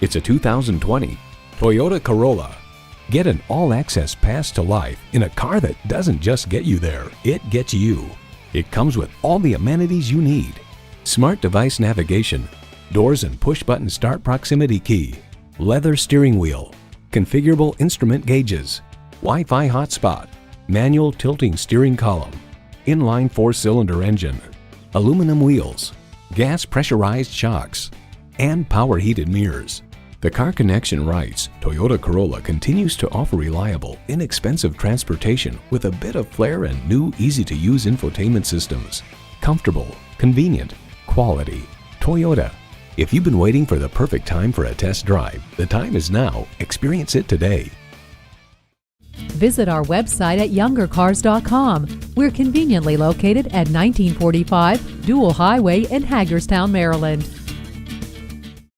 It's a 2020 Toyota Corolla. Get an all-access pass to life in a car that doesn't just get you there, it gets you. It comes with all the amenities you need. Smart device navigation, doors and push-button start proximity key, leather steering wheel, configurable instrument gauges, Wi-Fi hotspot, manual tilting steering column, inline 4-cylinder engine, aluminum wheels, gas pressurized shocks, and power heated mirrors. The Car Connection writes, Toyota Corolla continues to offer reliable, inexpensive transportation with a bit of flair and new, easy-to-use infotainment systems. Comfortable, convenient, quality. Toyota. If you've been waiting for the perfect time for a test drive, the time is now. Experience it today. Visit our website at youngercars.com. We're conveniently located at 1945 Dual Highway in Hagerstown, Maryland.